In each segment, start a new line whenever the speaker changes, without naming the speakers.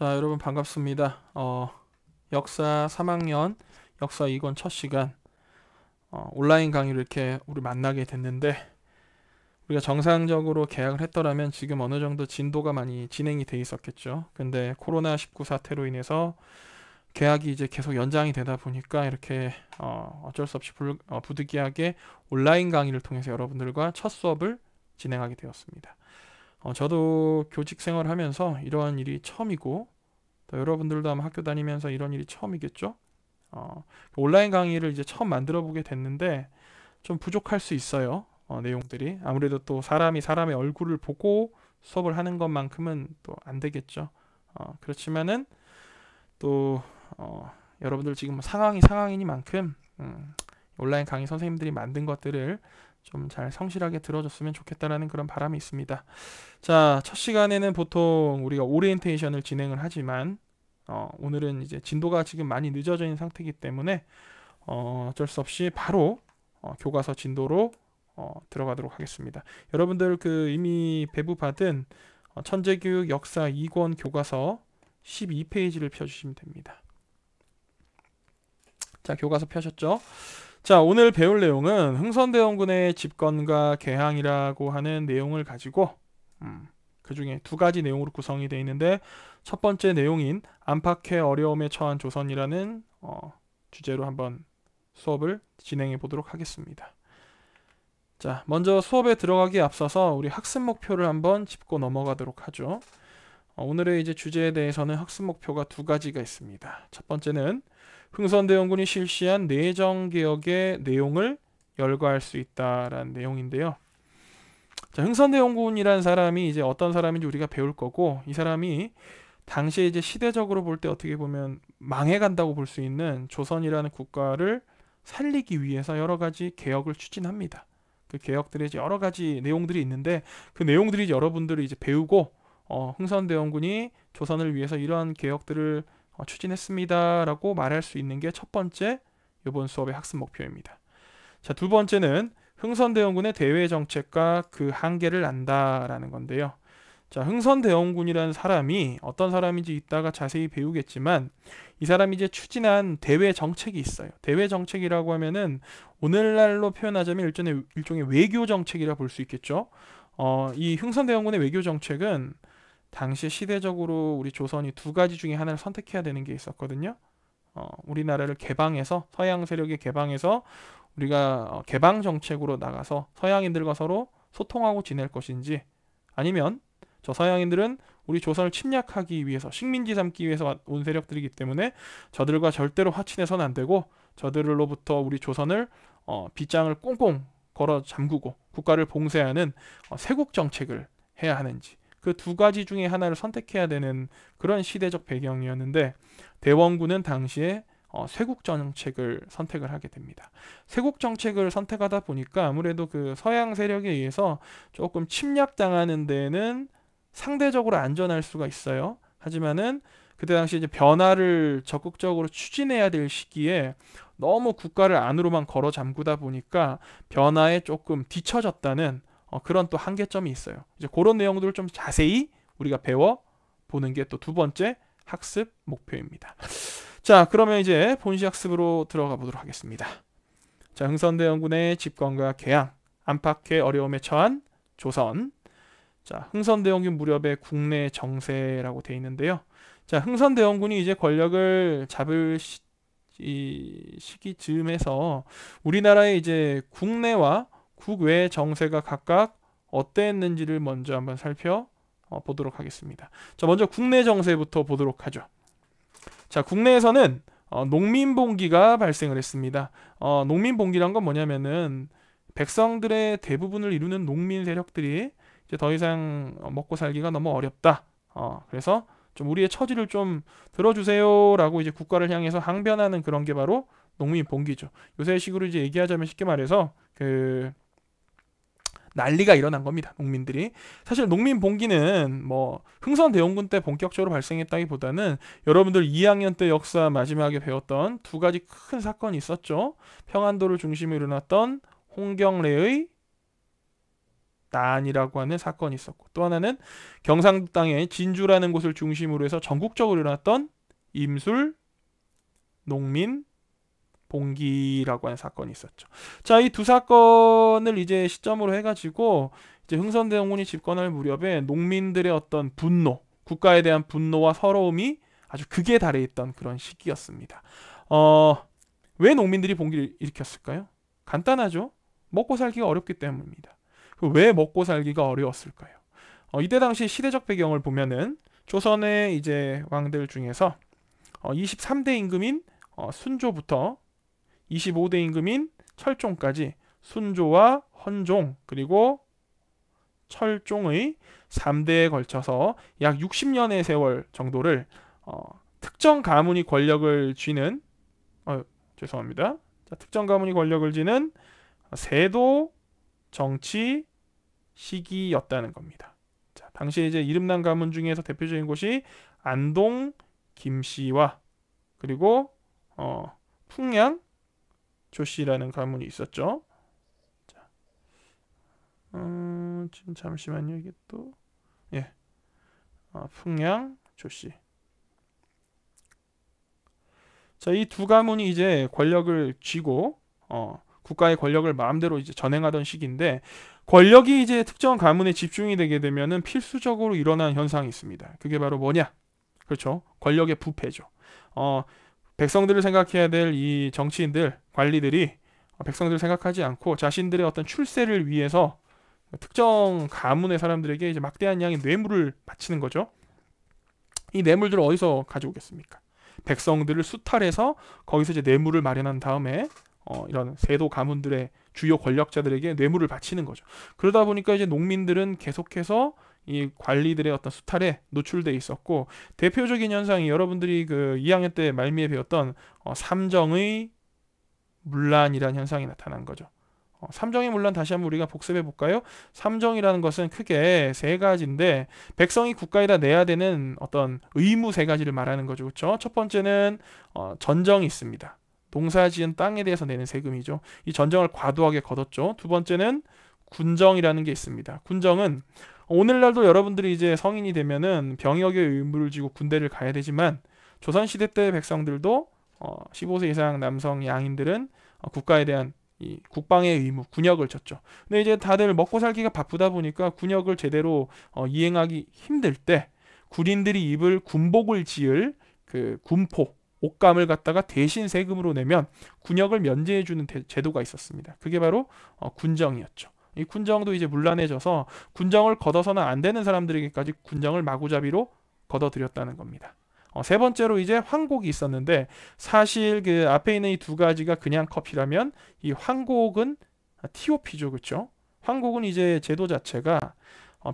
자, 여러분 반갑습니다. 역사 3학년 역사 2권 첫 시간 온라인 강의를 이렇게 우리 만나게 됐는데, 우리가 정상적으로 계약을 했더라면 지금 어느 정도 진도가 많이 진행이 돼 있었겠죠. 근데 코로나19 사태로 인해서 계약이 이제 계속 연장이 되다 보니까 이렇게 어쩔 수 없이 부득이하게 온라인 강의를 통해서 여러분들과 첫 수업을 진행하게 되었습니다. 저도 교직 생활을 하면서 이러한 일이 처음이고, 또 여러분들도 아마 학교 다니면서 이런 일이 처음이겠죠. 온라인 강의를 이제 처음 만들어 보게 됐는데 좀 부족할 수 있어요. 내용들이 아무래도 또 사람이 사람의 얼굴을 보고 수업을 하는 것만큼은 또 안 되겠죠. 그렇지만은 또 여러분들 지금 상황이 상황이니만큼 온라인 강의 선생님들이 만든 것들을 좀 잘 성실하게 들어줬으면 좋겠다라는 그런 바람이 있습니다. 자, 첫 시간에는 보통 우리가 오리엔테이션을 진행을 하지만 오늘은 이제 진도가 지금 많이 늦어져 있는 상태이기 때문에 어쩔 수 없이 바로 교과서 진도로 들어가도록 하겠습니다. 여러분들 그 이미 배부받은 천재교육 역사 2권 교과서 12페이지를 펴주시면 됩니다. 자, 교과서 펴셨죠? 자, 오늘 배울 내용은 흥선대원군의 집권과 개항이라고 하는 내용을 가지고 그 중에 두 가지 내용으로 구성이 되어 있는데, 첫 번째 내용인 안팎의 어려움에 처한 조선이라는 주제로 한번 수업을 진행해 보도록 하겠습니다. 자, 먼저 수업에 들어가기에 앞서서 우리 학습 목표를 한번 짚고 넘어가도록 하죠. 오늘의 이제 주제에 대해서는 학습 목표가 두 가지가 있습니다. 첫 번째는 흥선대원군이 실시한 내정개혁의 내용을 열거할 수 있다라는 내용인데요. 자, 흥선대원군이라는 사람이 이제 어떤 사람인지 우리가 배울 거고, 이 사람이 당시에 이제 시대적으로 볼 때 어떻게 보면 망해간다고 볼 수 있는 조선이라는 국가를 살리기 위해서 여러 가지 개혁을 추진합니다. 그 개혁들의 이제 여러 가지 내용들이 있는데, 그 내용들이 이제 여러분들이 이제 배우고 흥선대원군이 조선을 위해서 이러한 개혁들을 추진했습니다라고 말할 수 있는 게 첫 번째 이번 수업의 학습 목표입니다. 자, 두 번째는 흥선대원군의 대외 정책과 그 한계를 안다라는 건데요. 자, 흥선대원군이라는 사람이 어떤 사람인지 이따가 자세히 배우겠지만, 이 사람이 이제 추진한 대외 정책이 있어요. 대외 정책이라고 하면은 오늘날로 표현하자면 일종의 외교 정책이라 볼 수 있겠죠. 이 흥선대원군의 외교 정책은 당시 시대적으로 우리 조선이 두 가지 중에 하나를 선택해야 되는 게 있었거든요. 우리나라를 개방해서, 서양 세력에 개방해서 우리가 개방 정책으로 나가서 서양인들과 서로 소통하고 지낼 것인지, 아니면 저 서양인들은 우리 조선을 침략하기 위해서, 식민지 삼기 위해서 온 세력들이기 때문에 저들과 절대로 화친해서는 안 되고, 저들로부터 우리 조선을 빗장을 꽁꽁 걸어 잠그고 국가를 봉쇄하는 세국 정책을 해야 하는지, 그 두 가지 중에 하나를 선택해야 되는 그런 시대적 배경이었는데, 대원군은 당시에 쇄국 정책을 선택을 하게 됩니다. 쇄국 정책을 선택하다 보니까 아무래도 그 서양 세력에 의해서 조금 침략당하는 데는 상대적으로 안전할 수가 있어요. 하지만은 그때 당시 이제 변화를 적극적으로 추진해야 될 시기에 너무 국가를 안으로만 걸어 잠그다 보니까 변화에 조금 뒤처졌다는 그런 또 한계점이 있어요. 이제 그런 내용들을 좀 자세히 우리가 배워 보는 게 또 두 번째 학습 목표입니다. 자, 그러면 이제 본시 학습으로 들어가 보도록 하겠습니다. 자, 흥선대원군의 집권과 개항, 안팎의 어려움에 처한 조선. 자, 흥선대원군 무렵의 국내 정세라고 되어 있는데요. 자, 흥선대원군이 이제 권력을 잡을 시기 즈음에서 우리나라의 이제 국내와 국외 정세가 각각 어땠는지를 먼저 한번 살펴보도록 하겠습니다. 자, 먼저 국내 정세부터 보도록 하죠. 자, 국내에서는 농민봉기가 발생을 했습니다. 농민봉기란 건 뭐냐면은 백성들의 대부분을 이루는 농민 세력들이 이제 더 이상 먹고 살기가 너무 어렵다. 그래서 좀 우리의 처지를 좀 들어주세요라고 이제 국가를 향해서 항변하는 그런 게 바로 농민봉기죠. 요새식으로 이제 얘기하자면 쉽게 말해서 그 난리가 일어난 겁니다. 농민들이. 사실 농민봉기는 뭐 흥선대원군 때 본격적으로 발생했다기보다는 여러분들 2학년 때 역사 마지막에 배웠던 두 가지 큰 사건이 있었죠. 평안도를 중심으로 일어났던 홍경래의 난이라고 하는 사건이 있었고, 또 하나는 경상도 땅의 진주라는 곳을 중심으로 해서 전국적으로 일어났던 임술, 농민, 봉기라고 하는 사건이 있었죠. 자, 이 두 사건을 이제 시점으로 해가지고 이제 흥선대원군이 집권할 무렵에 농민들의 어떤 분노, 국가에 대한 분노와 서러움이 아주 극에 달해 있던 그런 시기였습니다. 왜 농민들이 봉기를 일으켰을까요? 간단하죠. 먹고 살기가 어렵기 때문입니다. 왜 먹고 살기가 어려웠을까요? 이때 당시 시대적 배경을 보면은 조선의 이제 왕들 중에서 23대 임금인 순조부터 25대 임금인 철종까지 순조와 헌종 그리고 철종의 3대에 걸쳐서 약 60년의 세월 정도를 특정 가문이 권력을 쥐는 죄송합니다. 자, 특정 가문이 권력을 쥐는 세도 정치 시기였다는 겁니다. 자, 당시에 이제 이름난 가문 중에서 대표적인 곳이 안동 김씨와 그리고 풍양 조씨라는 가문이 있었죠. 자, 지금 잠시만요. 이게 또 풍양 조씨. 자, 이 두 가문이 이제 권력을 쥐고 국가의 권력을 마음대로 이제 전행하던 시기인데, 권력이 이제 특정 가문에 집중이 되게 되면은 필수적으로 일어나는 현상이 있습니다. 그게 바로 뭐냐? 그렇죠. 권력의 부패죠. 백성들을 생각해야 될 이 정치인들, 관리들이 백성들을 생각하지 않고 자신들의 어떤 출세를 위해서 특정 가문의 사람들에게 이제 막대한 양의 뇌물을 바치는 거죠. 이 뇌물들을 어디서 가져오겠습니까? 백성들을 수탈해서 거기서 이제 뇌물을 마련한 다음에 이런 세도 가문들의 주요 권력자들에게 뇌물을 바치는 거죠. 그러다 보니까 이제 농민들은 계속해서 이 관리들의 어떤 수탈에 노출돼 있었고, 대표적인 현상이 여러분들이 그 2학년 때 말미에 배웠던 삼정의 문란이라는 현상이 나타난 거죠. 삼정의 문란 다시 한번 우리가 복습해 볼까요? 삼정이라는 것은 크게 세 가지인데, 백성이 국가에다 내야 되는 어떤 의무 세 가지를 말하는 거죠. 그렇죠? 첫 번째는 전정이 있습니다. 농사지은 땅에 대해서 내는 세금이죠. 이 전정을 과도하게 걷었죠. 두 번째는 군정이라는 게 있습니다. 군정은 오늘날도 여러분들이 이제 성인이 되면은 병역의 의무를 지고 군대를 가야 되지만, 조선시대 때 백성들도 15세 이상 남성 양인들은 국가에 대한 이 국방의 의무, 군역을 졌죠. 근데 이제 다들 먹고 살기가 바쁘다 보니까 군역을 제대로 이행하기 힘들 때 군인들이 입을 군복을 지을 그 군포, 옷감을 갖다가 대신 세금으로 내면 군역을 면제해주는 제도가 있었습니다. 그게 바로 군정이었죠. 이 군정도 이제 문란해져서 군정을 걷어서는 안 되는 사람들에게까지 군정을 마구잡이로 걷어들였다는 겁니다. 세 번째로 이제 황곡이 있었는데, 사실 그 앞에 있는 이 두 가지가 그냥 커피라면 이 황곡은 TOP죠, 그렇죠? 황곡은 이제 제도 자체가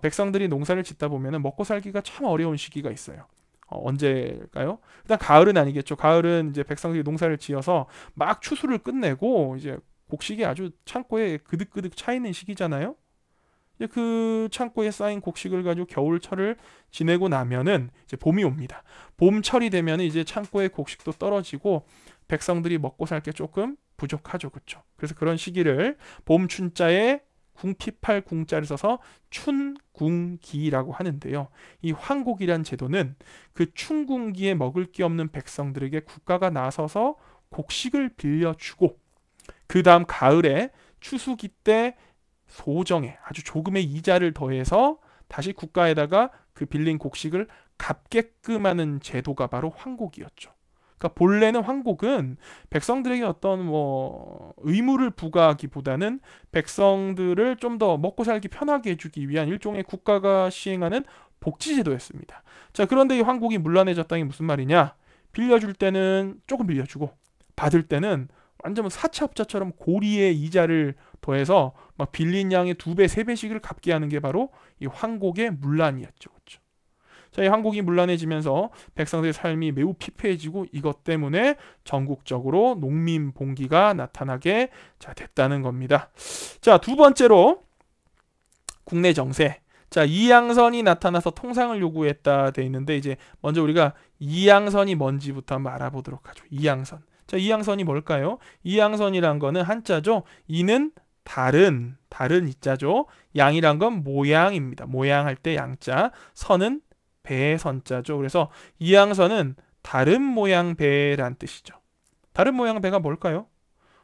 백성들이 농사를 짓다 보면은 먹고 살기가 참 어려운 시기가 있어요. 언제일까요? 일단 가을은 아니겠죠. 가을은 이제 백성들이 농사를 지어서 막 추수를 끝내고 이제 곡식이 아주 창고에 그득그득 차 있는 시기잖아요. 이제 그 창고에 쌓인 곡식을 가지고 겨울철을 지내고 나면은 이제 봄이 옵니다. 봄철이 되면 이제 창고의 곡식도 떨어지고 백성들이 먹고 살 게 조금 부족하죠, 그렇죠? 그래서 그런 시기를 봄춘자에 궁피팔 궁자를 써서 춘궁기라고 하는데요. 이 황곡이란 제도는 그 춘궁기에 먹을 게 없는 백성들에게 국가가 나서서 곡식을 빌려주고, 그 다음 가을에 추수기 때 소정에 아주 조금의 이자를 더해서 다시 국가에다가 그 빌린 곡식을 갚게끔 하는 제도가 바로 황곡이었죠. 그러니까 본래는 황곡은 백성들에게 어떤 의무를 부과하기보다는 백성들을 좀 더 먹고 살기 편하게 해주기 위한 일종의 국가가 시행하는 복지제도였습니다. 자, 그런데 이 황곡이 문란해졌다는 게 무슨 말이냐? 빌려줄 때는 조금 빌려주고 받을 때는 완전 사채업자처럼 고리의 이자를 더해서 막 빌린 양의 2배, 3배씩을 갚게 하는 게 바로 이 황곡의 문란이었죠. 그렇죠? 자, 이 황곡이 문란해지면서 백성들의 삶이 매우 피폐해지고, 이것 때문에 전국적으로 농민 봉기가 나타나게 됐다는 겁니다. 자, 두 번째로 국내 정세. 자, 이양선이 나타나서 통상을 요구했다 돼 있는데, 이제 먼저 우리가 이양선이 뭔지부터 한번 알아보도록 하죠. 이양선. 자, 이양선이 뭘까요? 이양선이란 거는 한자죠. 이는 다른 이자죠. 양이란 건 모양입니다. 모양할 때 양자, 선은 배의 선자죠. 그래서 이양선은 다른 모양 배란 뜻이죠. 다른 모양 배가 뭘까요?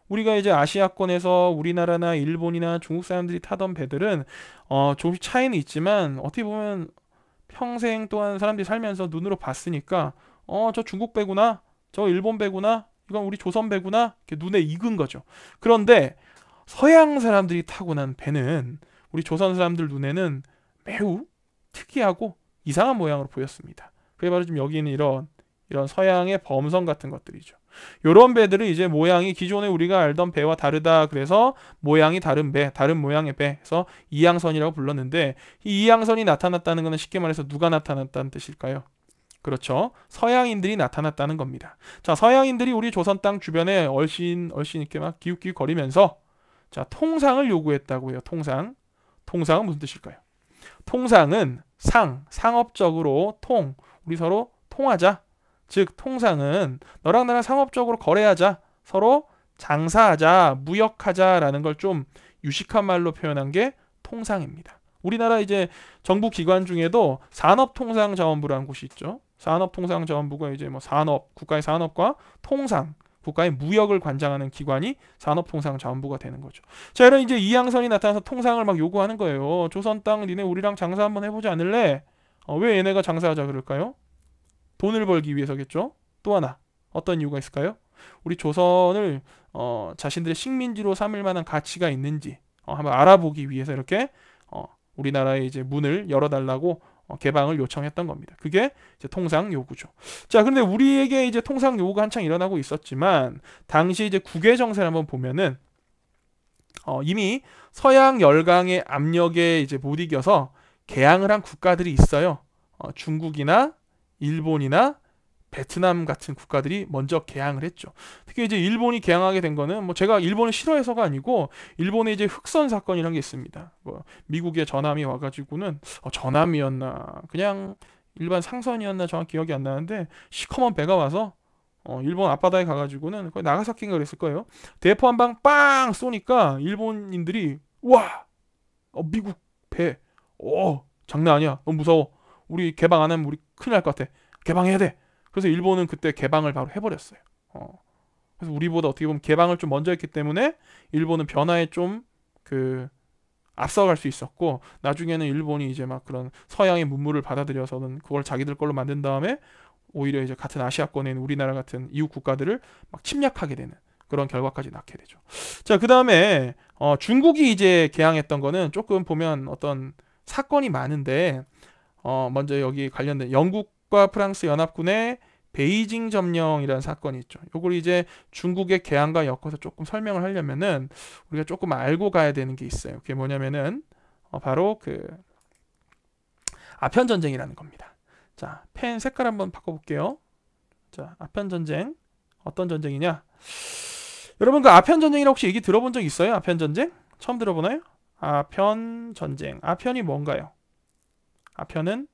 우리가 이제 아시아권에서 우리나라나 일본이나 중국 사람들이 타던 배들은 조금씩 차이는 있지만 어떻게 보면 평생 동안 사람들이 살면서 눈으로 봤으니까 저 중국 배구나, 저 일본 배구나, 이건 우리 조선 배구나 이렇게 눈에 익은 거죠. 그런데 서양 사람들이 타고 난 배는 우리 조선 사람들 눈에는 매우 특이하고 이상한 모양으로 보였습니다. 그게 바로 지금 여기 있는 이런 서양의 범선 같은 것들이죠. 이런 배들은 이제 모양이 기존에 우리가 알던 배와 다르다. 그래서 모양이 다른 배, 다른 모양의 배. 그래서 이양선이라고 불렀는데 이 이양선이 나타났다는 것은 쉽게 말해서 누가 나타났다는 뜻일까요? 그렇죠. 서양인들이 나타났다는 겁니다. 자, 서양인들이 우리 조선 땅 주변에 얼씬 이렇게 막 기웃기웃 거리면서 자, 통상을 요구했다고 해요. 통상은 무슨 뜻일까요? 통상은 상업적으로 우리 서로 통하자. 즉 통상은 너랑 나랑 상업적으로 거래하자, 서로 장사하자, 무역하자라는 걸 좀 유식한 말로 표현한 게 통상입니다. 우리나라 이제 정부 기관 중에도 산업통상자원부라는 곳이 있죠. 산업통상자원부가 이제 뭐 국가의 산업과 통상, 국가의 무역을 관장하는 기관이 산업통상자원부가 되는 거죠. 자, 이런 이제 이양선이 나타나서 통상을 막 요구하는 거예요. 조선 땅 니네 우리랑 장사 한번 해보지 않을래? 왜 얘네가 장사하자 그럴까요? 돈을 벌기 위해서겠죠. 또 하나 어떤 이유가 있을까요? 우리 조선을 자신들의 식민지로 삼을 만한 가치가 있는지 한번 알아보기 위해서 이렇게 우리나라의 이제 문을 열어달라고 개방을 요청했던 겁니다. 그게 이제 통상 요구죠. 자, 근데 우리에게 이제 통상 요구가 한창 일어나고 있었지만 당시 이제 국외 정세를 한번 보면은 이미 서양 열강의 압력에 이제 못 이겨서 개항을 한 국가들이 있어요. 중국이나 일본이나 베트남 같은 국가들이 먼저 개항을 했죠. 특히 이제 일본이 개항하게 된 거는 뭐 제가 일본을 싫어해서가 아니고 일본에 이제 흑선 사건이라는 게 있습니다. 뭐 미국의 전함이 와가지고는 전함이었나 그냥 일반 상선이었나 정확히 기억이 안 나는데 시커먼 배가 와서 일본 앞바다에 가가지고는 거의 나가사키인가 그랬을 거예요. 대포 한 방 빵 쏘니까 일본인들이 와 미국 배 장난 아니야 너무 무서워 우리 개방 안 하면 우리 큰일 날 것 같아 개방해야 돼. 그래서 일본은 그때 개방을 바로 해버렸어요. 그래서 우리보다 어떻게 보면 개방을 좀 먼저 했기 때문에 일본은 변화에 좀 앞서갈 수 있었고 나중에는 일본이 이제 막 그런 서양의 문물을 받아들여서는 그걸 자기들 걸로 만든 다음에 오히려 이제 같은 아시아권에 있는 우리나라 같은 이웃 국가들을 막 침략하게 되는 그런 결과까지 낳게 되죠. 자, 그 다음에 중국이 이제 개항했던 거는 조금 보면 어떤 사건이 많은데 먼저 여기 관련된 영국과 프랑스 연합군의 베이징 점령이라는 사건이 있죠. 요걸 이제 중국의 개항과 엮어서 조금 설명을 하려면은 우리가 조금 알고 가야 되는 게 있어요. 그게 뭐냐면은 바로 그 아편 전쟁이라는 겁니다. 자, 펜 색깔 한번 바꿔볼게요. 자, 아편 전쟁 어떤 전쟁이냐? 여러분 그 아편 전쟁이라고 혹시 얘기 들어본 적 있어요? 아편 전쟁? 처음 들어보나요? 아편 전쟁. 아편이 뭔가요? 아편은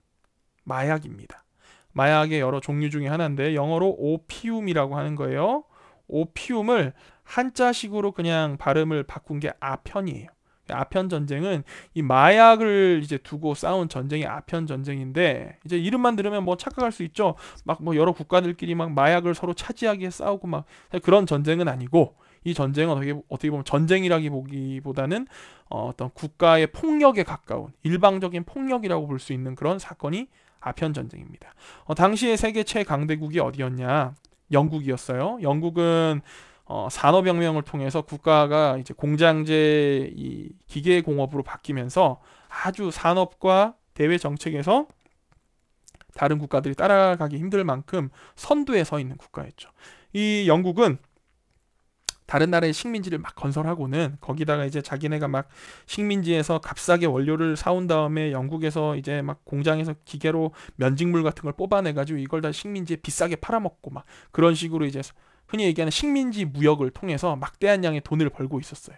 마약입니다. 마약의 여러 종류 중에 하나인데 영어로 오피움이라고 하는 거예요. 오피움을 한자식으로 그냥 발음을 바꾼 게 아편이에요. 아편 전쟁은 이 마약을 이제 두고 싸운 전쟁이 아편 전쟁인데 이제 이름만 들으면 뭐 착각할 수 있죠. 막 뭐 여러 국가들끼리 막 마약을 서로 차지하기 위해 싸우고 막 그런 전쟁은 아니고 이 전쟁은 어떻게 보면 전쟁이라기보다는 어떤 국가의 폭력에 가까운 일방적인 폭력이라고 볼 수 있는 그런 사건이 아편 전쟁입니다. 당시의 세계 최강대국이 어디였냐? 영국이었어요. 영국은 산업혁명을 통해서 국가가 이제 공장제 이 기계공업으로 바뀌면서 아주 산업과 대외 정책에서 다른 국가들이 따라가기 힘들 만큼 선두에 서 있는 국가였죠. 이 영국은 다른 나라의 식민지를 막 건설하고는 거기다가 이제 자기네가 막 식민지에서 값싸게 원료를 사온 다음에 영국에서 이제 막 공장에서 기계로 면직물 같은 걸 뽑아내가지고 이걸 다 식민지에 비싸게 팔아먹고 막 그런 식으로 이제 흔히 얘기하는 식민지 무역을 통해서 막대한 양의 돈을 벌고 있었어요.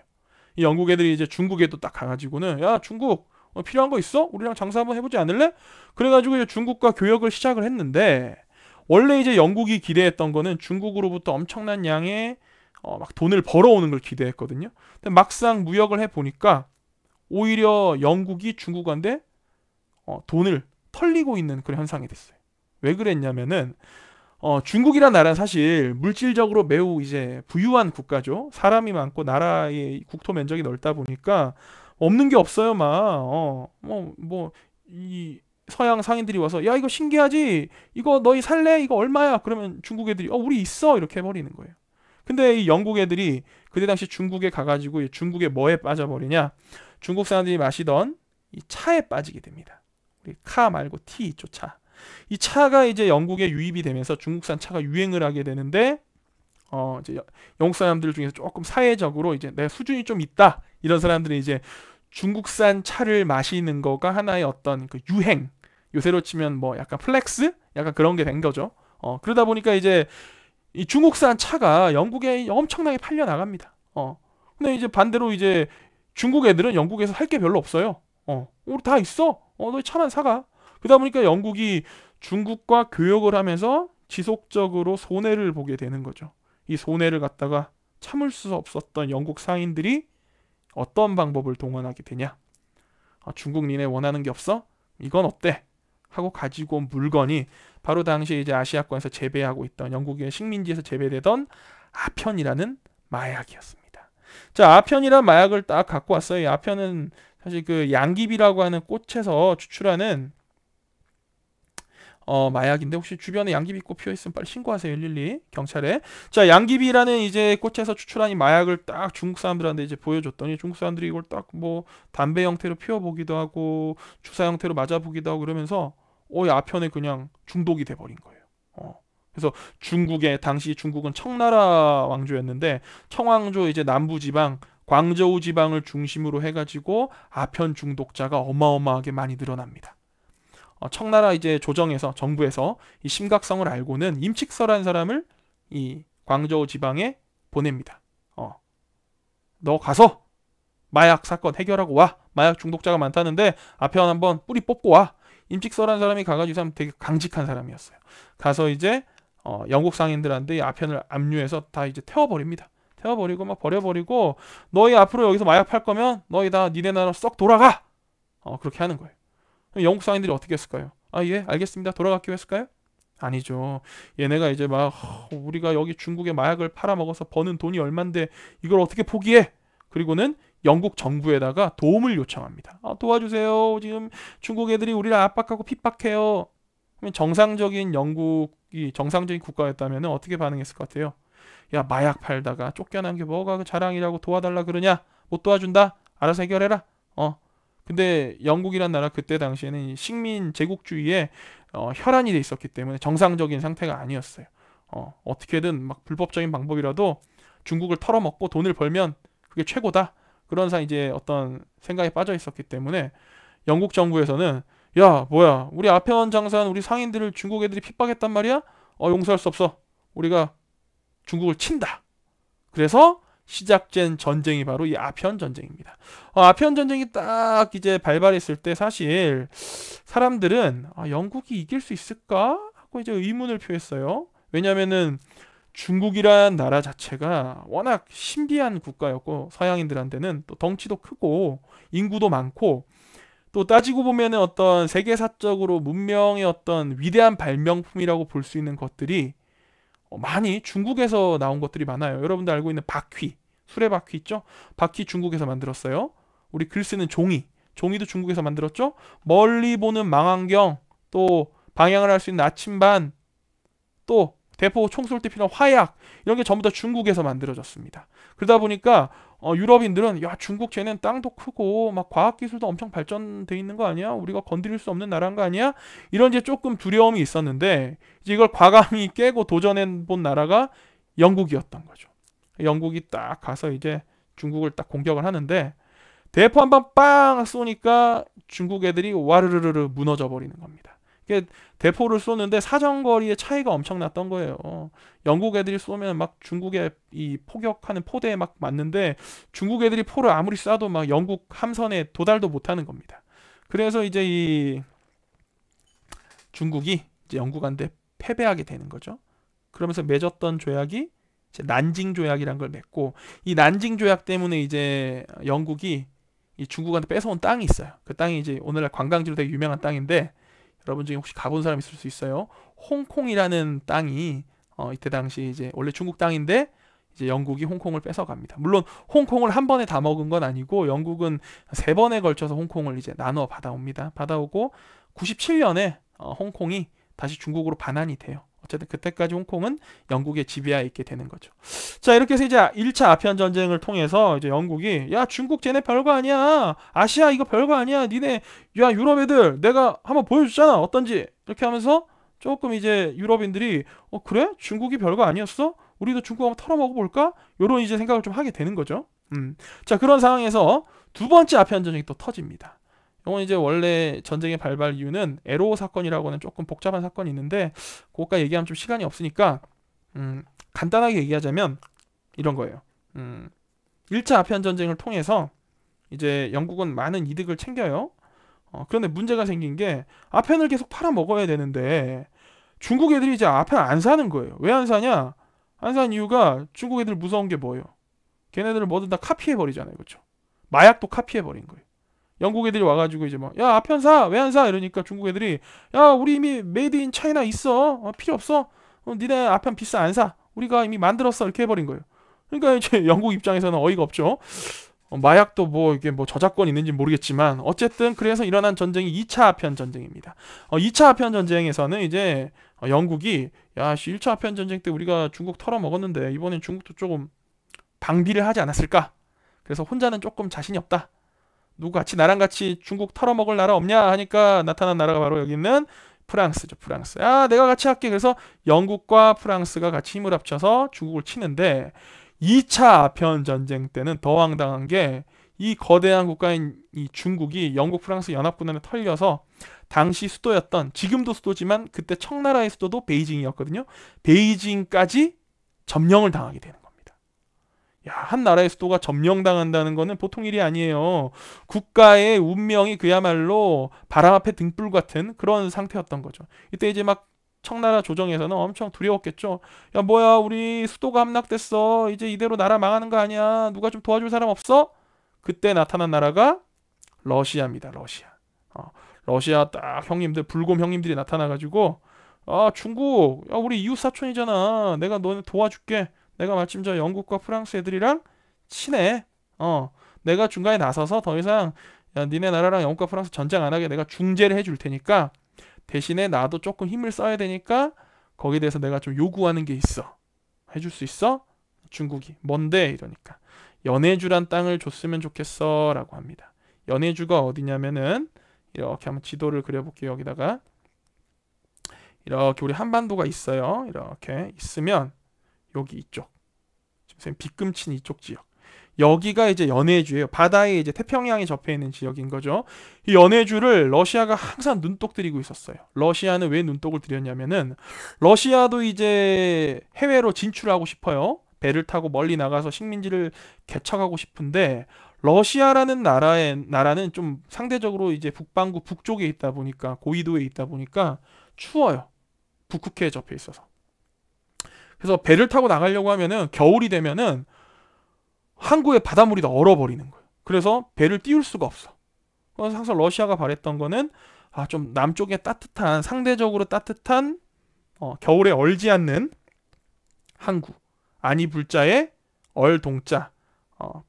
이 영국 애들이 이제 중국에도 딱 가가지고는 야 중국 필요한 거 있어? 우리랑 장사 한번 해보지 않을래? 그래가지고 이제 중국과 교역을 시작을 했는데 원래 이제 영국이 기대했던 거는 중국으로부터 엄청난 양의 막 돈을 벌어오는 걸 기대했거든요. 근데 막상 무역을 해보니까 오히려 영국이 중국한테 돈을 털리고 있는 그런 현상이 됐어요. 왜 그랬냐면은 중국이란 나라는 사실 물질적으로 매우 이제 부유한 국가죠. 사람이 많고 나라의 국토 면적이 넓다 보니까 없는 게 없어요, 막. 이 서양 상인들이 와서 야, 이거 신기하지? 이거 너희 살래? 이거 얼마야? 그러면 중국 애들이 우리 있어. 이렇게 해버리는 거예요. 근데 이 영국 애들이 그때 당시 중국에 가가지고 중국에 뭐에 빠져버리냐? 중국 사람들이 마시던 이 차에 빠지게 됩니다. 우리 카 말고 티 있죠, 차. 이 차가 이제 영국에 유입이 되면서 중국산 차가 유행을 하게 되는데 이제 영국 사람들 중에서 조금 사회적으로 이제 내 수준이 좀 있다 이런 사람들이 이제 중국산 차를 마시는 거가 하나의 어떤 그 유행, 요새로 치면 뭐 약간 플렉스, 약간 그런 게 된 거죠. 그러다 보니까 이제 이 중국산 차가 영국에 엄청나게 팔려 나갑니다. 근데 이제 반대로 이제 중국 애들은 영국에서 할 게 별로 없어요. 우리 다 있어. 너 차만 사가. 그러다 보니까 영국이 중국과 교역을 하면서 지속적으로 손해를 보게 되는 거죠. 이 손해를 갖다가 참을 수 없었던 영국 상인들이 어떤 방법을 동원하게 되냐? 중국 니네 원하는 게 없어? 이건 어때? 하고 가지고 온 물건이 바로 당시 이제 아시아권에서 재배하고 있던 영국의 식민지에서 재배되던 아편이라는 마약이었습니다. 자, 아편이라는 마약을 딱 갖고 왔어요. 이 아편은 사실 그 양귀비라고 하는 꽃에서 추출하는 마약인데 혹시 주변에 양귀비 꽃 피어 있으면 빨리 신고하세요. 112 경찰에. 자, 양귀비라는 이제 꽃에서 추출한 이 마약을 딱 중국 사람들한테 이제 보여줬더니 중국 사람들이 이걸 딱 뭐 담배 형태로 피워보기도 하고 주사 형태로 맞아보기도 하고 그러면서 이 아편에 그냥 중독이 돼버린 거예요. 그래서 당시 중국은 청나라 왕조였는데 청왕조 이제 남부지방 광저우 지방을 중심으로 해가지고 아편 중독자가 어마어마하게 많이 늘어납니다. 청나라 이제 조정에서 정부에서 이 심각성을 알고는 임칙서라는 사람을 이 광저우 지방에 보냅니다. 너 가서 마약 사건 해결하고 와. 마약 중독자가 많다는데 아편 한번 뿌리 뽑고 와. 임칙서라는 사람이 가가지고 이 사람 되게 강직한 사람이었어요. 가서 이제 영국 상인들한테 이 아편을 압류해서 다 이제 태워버립니다. 태워버리고 막 버려버리고 너희 앞으로 여기서 마약 팔 거면 너희 다 니네 나라 썩 돌아가. 그렇게 하는 거예요. 영국 상인들이 어떻게 했을까요? 예, 알겠습니다. 돌아갈게요 했을까요? 아니죠. 얘네가 이제 막 우리가 여기 중국에 마약을 팔아먹어서 버는 돈이 얼만데 이걸 어떻게 포기해? 그리고는 영국 정부에다가 도움을 요청합니다. 도와주세요. 지금 중국 애들이 우리를 압박하고 핍박해요. 그러면 정상적인 영국이 정상적인 국가였다면 어떻게 반응했을 것 같아요? 야, 마약 팔다가 쫓겨난 게 뭐가 그 자랑이라고 도와달라 그러냐? 못 도와준다? 알아서 해결해라. 근데 영국이란 나라 그때 당시에는 식민 제국주의에 혈안이 돼 있었기 때문에 정상적인 상태가 아니었어요. 어떻게든 막 불법적인 방법이라도 중국을 털어먹고 돈을 벌면 그게 최고다. 그런 이제 어떤 생각에 빠져 있었기 때문에 영국 정부에서는 야, 뭐야, 우리 아편 장사한 우리 상인들을 중국 애들이 핍박했단 말이야? 용서할 수 없어. 우리가 중국을 친다. 그래서 시작된 전쟁이 바로 이 아편 전쟁입니다. 아편 전쟁이 딱 이제 발발했을 때 사실 사람들은 영국이 이길 수 있을까 하고 이제 의문을 표했어요. 왜냐면은 중국이란 나라 자체가 워낙 신비한 국가였고 서양인들한테는 또 덩치도 크고 인구도 많고 또 따지고 보면은 어떤 세계사적으로 문명의 어떤 위대한 발명품이라고 볼 수 있는 것들이 많이 중국에서 나온 것들이 많아요. 여러분들 알고 있는 바퀴, 수레바퀴 있죠? 바퀴 중국에서 만들었어요. 우리 글 쓰는 종이도 중국에서 만들었죠? 멀리 보는 망원경, 또 방향을 할 수 있는 나침반, 또 대포 총 쏠 때 필요한 화약, 이런 게 전부 다 중국에서 만들어졌습니다. 그러다 보니까 유럽인들은 야, 중국 쟤는 땅도 크고 막 과학기술도 엄청 발전돼 있는 거 아니야? 우리가 건드릴 수 없는 나라인 거 아니야? 이런 이제 조금 두려움이 있었는데 이제 이걸 과감히 깨고 도전해 본 나라가 영국이었던 거죠. 영국이 딱 가서 이제 중국을 딱 공격을 하는데 대포 한 방 빵 쏘니까 중국 애들이 와르르르 무너져 버리는 겁니다. 대포를 쏘는데 사정거리의 차이가 엄청났던 거예요. 영국 애들이 쏘면 막 중국의 이 포격하는 포대에 막 맞는데 중국 애들이 포를 아무리 쏴도 막 영국 함선에 도달도 못하는 겁니다. 그래서 이제 이 중국이 이제 영국한테 패배하게 되는 거죠. 그러면서 맺었던 조약이 이제 난징 조약이란 걸 맺고, 이 난징 조약 때문에 이제 영국이 이 중국한테 뺏어온 땅이 있어요. 그 땅이 이제 오늘날 관광지로 되게 유명한 땅인데, 여러분 중에 혹시 가본 사람 있을 수 있어요. 홍콩이라는 땅이 이때 당시 이제 원래 중국 땅인데 이제 영국이 홍콩을 뺏어갑니다. 물론 홍콩을 한 번에 다 먹은 건 아니고 영국은 세 번에 걸쳐서 홍콩을 이제 나눠 받아옵니다. 받아오고 97년에 홍콩이 다시 중국으로 반환이 돼요. 어쨌든 그때까지 홍콩은 영국의 지배하에 있게 되는 거죠. 자, 이렇게 해서 이제 1차 아편 전쟁을 통해서 이제 영국이 야, 중국 쟤네 별거 아니야. 아시아 이거 별거 아니야. 니네 야, 유럽 애들 내가 한번 보여줬잖아. 어떤지. 이렇게 하면서 조금 이제 유럽인들이 그래? 중국이 별거 아니었어? 우리도 중국 한번 털어먹어 볼까? 요런 이제 생각을 좀 하게 되는 거죠. 자, 그런 상황에서 두 번째 아편 전쟁이 또 터집니다. 이건 이제 원래 전쟁의 발발 이유는 에로 사건이라고 하는 조금 복잡한 사건이 있는데 그것까지 얘기하면 좀 시간이 없으니까 간단하게 얘기하자면 이런 거예요. 1차 아편 전쟁을 통해서 이제 영국은 많은 이득을 챙겨요. 그런데 문제가 생긴 게 아편을 계속 팔아먹어야 되는데 중국 애들이 이제 아편 안 사는 거예요. 왜 안 사냐? 안 사는 이유가 중국 애들 무서운 게 뭐예요? 걔네들을 뭐든 다 카피해버리잖아요. 그렇죠? 마약도 카피해버린 거예요. 영국 애들이 와가지고 이제 막, 야, 아편 사! 왜 안 사? 이러니까 중국 애들이, 야, 우리 이미 메이드 인 차이나 있어. 필요 없어. 니네 아편 비싸 안 사. 우리가 이미 만들었어. 이렇게 해버린 거예요. 그러니까 이제 영국 입장에서는 어이가 없죠. 마약도 뭐 이게 뭐 저작권 있는지 모르겠지만 어쨌든 그래서 일어난 전쟁이 2차 아편 전쟁입니다. 2차 아편 전쟁에서는 이제 영국이 야, 1차 아편 전쟁 때 우리가 중국 털어먹었는데 이번엔 중국도 조금 방비를 하지 않았을까? 그래서 혼자는 조금 자신이 없다. 누구 같이 나랑 같이 중국 털어먹을 나라 없냐 하니까 나타난 나라가 바로 여기 있는 프랑스죠. 프랑스. 야, 내가 같이 할게. 그래서 영국과 프랑스가 같이 힘을 합쳐서 중국을 치는데 2차 아편 전쟁 때는 더 황당한 게 이 거대한 국가인 이 중국이 영국 프랑스 연합군단에 털려서 당시 수도였던, 지금도 수도지만 그때 청나라의 수도도 베이징이었거든요. 베이징까지 점령을 당하게 되는 겁니다. 야, 한 나라의 수도가 점령당한다는 거는 보통 일이 아니에요. 국가의 운명이 그야말로 바람 앞에 등불 같은 그런 상태였던 거죠. 이때 이제 막 청나라 조정에서는 엄청 두려웠겠죠. 야, 뭐야, 우리 수도가 함락됐어. 이제 이대로 나라 망하는 거 아니야. 누가 좀 도와줄 사람 없어? 그때 나타난 나라가 러시아입니다. 러시아. 러시아 딱 형님들, 불곰 형님들이 나타나가지고 중국, 야, 우리 이웃 사촌이잖아. 내가 너네 도와줄게. 내가 마침 저 영국과 프랑스 애들이랑 친해. 내가 중간에 나서서 더 이상 야, 니네 나라랑 영국과 프랑스 전쟁 안 하게 내가 중재를 해줄 테니까 대신에 나도 조금 힘을 써야 되니까 거기에 대해서 내가 좀 요구하는 게 있어. 해줄 수 있어? 중국이. 뭔데? 이러니까 연해주란 땅을 줬으면 좋겠어 라고 합니다. 연해주가 어디냐면은 이렇게 한번 지도를 그려볼게요. 여기다가 이렇게 우리 한반도가 있어요. 이렇게 있으면 여기 이쪽, 지금 빗금친 이쪽 지역, 여기가 이제 연해주예요. 바다에 이제 태평양에 접해 있는 지역인 거죠. 이 연해주를 러시아가 항상 눈독 들이고 있었어요. 러시아는 왜 눈독을 들였냐면은 러시아도 이제 해외로 진출하고 싶어요. 배를 타고 멀리 나가서 식민지를 개척하고 싶은데 러시아라는 나라는 좀 상대적으로 이제 북반구 북쪽에 있다 보니까, 고緯도에 있다 보니까 추워요. 북극해에 접해 있어서. 그래서 배를 타고 나가려고 하면은 겨울이 되면은 항구의 바닷물이 다 얼어버리는 거예요. 그래서 배를 띄울 수가 없어. 그래서 항상 러시아가 바랬던 거는 좀 남쪽에 따뜻한, 상대적으로 따뜻한 겨울에 얼지 않는 항구, 아니 불자에 얼동자,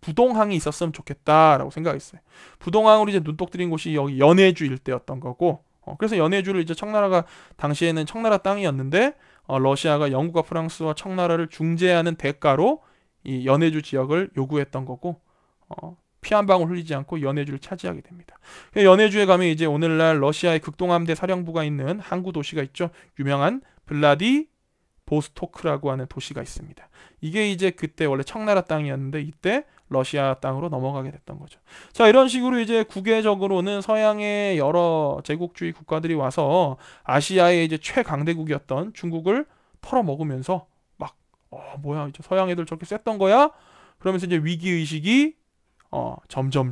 부동항이 있었으면 좋겠다라고 생각했어요. 부동항으로 이제 눈독 들인 곳이 여기 연해주 일대였던 거고, 그래서 연해주를 이제 청나라가, 당시에는 청나라 땅이었는데 러시아가 영국과 프랑스와 청나라를 중재하는 대가로 이 연해주 지역을 요구했던 거고, 피 한 방울 흘리지 않고 연해주를 차지하게 됩니다. 연해주에 가면 이제 오늘날 러시아의 극동함대 사령부가 있는 항구 도시가 있죠. 유명한 블라디보스토크라고 하는 도시가 있습니다. 이게 이제 그때 원래 청나라 땅이었는데 이때 러시아 땅으로 넘어가게 됐던 거죠. 자, 이런 식으로 이제 국외적으로는 서양의 여러 제국주의 국가들이 와서 아시아의 이제 최강대국이었던 중국을 털어먹으면서 막 뭐야, 이제 서양 애들 저렇게 셌던 거야? 그러면서 이제 위기의식이 점점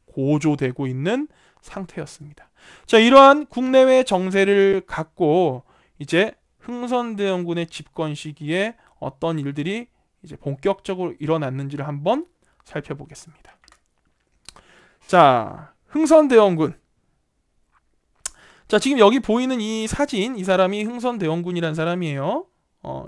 고조되고 있는 상태였습니다. 자, 이러한 국내외 정세를 갖고 이제 흥선대원군의 집권 시기에 어떤 일들이 이제 본격적으로 일어났는지를 한번 살펴보겠습니다. 자, 흥선대원군. 자, 지금 여기 보이는 이 사진, 이 사람이 흥선대원군이란 사람이에요.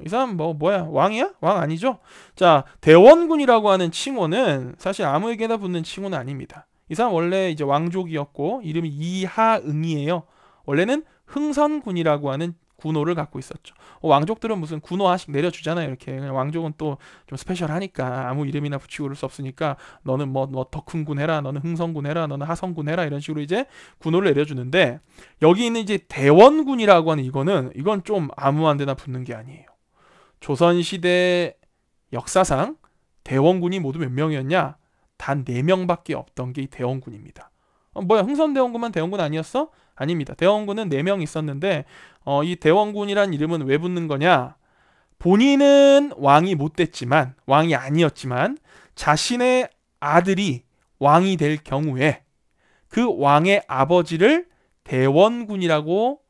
이 사람 뭐야? 왕이야? 왕 아니죠? 자, 대원군이라고 하는 칭호는 사실 아무에게나 붙는 칭호는 아닙니다. 이 사람 원래 이제 왕족이었고 이름이 이하응이에요. 원래는 흥선군이라고 하는 군호를 갖고 있었죠. 왕족들은 무슨 군호 하나씩 내려주잖아요. 이렇게 왕족은 또 좀 스페셜하니까 아무 이름이나 붙이고 그럴 수 없으니까 너는 뭐 덕흥군 해라, 너는 흥선군 해라, 너는 하성군 해라 이런 식으로 이제 군호를 내려주는데 여기 있는 이제 대원군이라고 하는 이건 좀 아무한 데나 붙는 게 아니에요. 조선시대 역사상 대원군이 모두 몇 명이었냐? 단 4명밖에 없던 게 이 대원군입니다. 뭐야, 흥선대원군만 대원군 아니었어? 아닙니다. 대원군은 4명 있었는데 이 대원군이란 이름은 왜 붙는 거냐? 본인은 왕이 못 됐지만, 왕이 아니었지만 자신의 아들이 왕이 될 경우에 그 왕의 아버지를 대원군이라고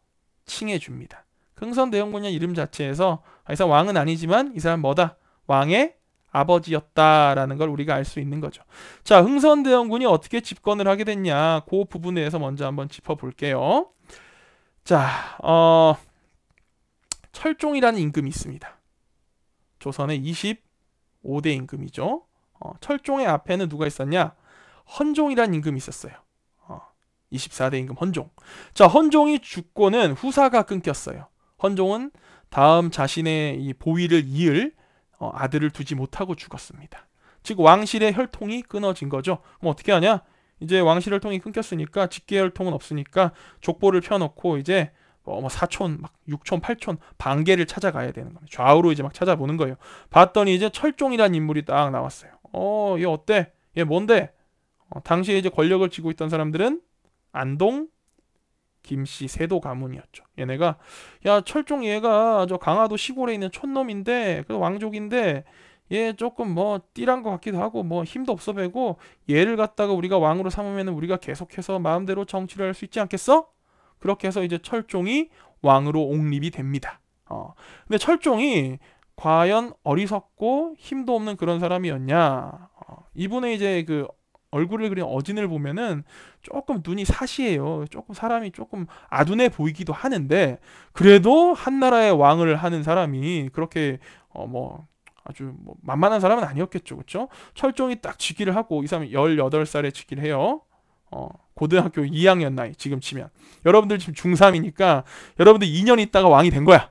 칭해줍니다. 흥선대원군이라는 이름 자체에서 이 사람 왕은 아니지만 이 사람 뭐다? 왕의 아버지였다라는 걸 우리가 알 수 있는 거죠. 자, 흥선대원군이 어떻게 집권을 하게 됐냐? 그 부분에 대해서 먼저 한번 짚어볼게요. 자, 철종이라는 임금이 있습니다. 조선의 25대 임금이죠. 철종의 앞에는 누가 있었냐? 헌종이라는 임금이 있었어요. 24대 임금 헌종. 자, 헌종이 죽고는 후사가 끊겼어요. 헌종은 다음 자신의 이 보위를 이을 아들을 두지 못하고 죽었습니다. 즉 왕실의 혈통이 끊어진 거죠. 그럼 어떻게 하냐? 이제 왕실 혈통이 끊겼으니까 직계 혈통은 없으니까 족보를 펴놓고 이제 사촌, 막 6촌, 8촌, 반계를 찾아가야 되는 겁니다. 좌우로 이제 막 찾아보는 거예요. 봤더니 이제 철종이라는 인물이 딱 나왔어요. 얘 어때? 얘 뭔데? 당시에 이제 권력을 쥐고 있던 사람들은 안동, 김씨, 세도 가문이었죠. 얘네가 야, 철종 얘가 저 강화도 시골에 있는 촌놈인데 그 왕족인데 얘 조금 띠란 것 같기도 하고 힘도 없어 보이고 얘를 갖다가 우리가 왕으로 삼으면 우리가 계속해서 마음대로 정치를 할 수 있지 않겠어? 그렇게 해서 이제 철종이 왕으로 옹립이 됩니다. 근데 철종이 과연 어리석고 힘도 없는 그런 사람이었냐? 이분의 이제 그 얼굴을 그린 어진을 보면은 조금 눈이 사시해요. 조금 사람이 조금 아둔해 보이기도 하는데 그래도 한나라의 왕을 하는 사람이 그렇게 아주 만만한 사람은 아니었겠죠. 그렇죠? 철종이 딱 즉위를 하고 이 사람이 18살에 즉위를 해요. 고등학교 2학년 나이 지금 치면 여러분들 지금 중3이니까 여러분들 2년 있다가 왕이 된 거야.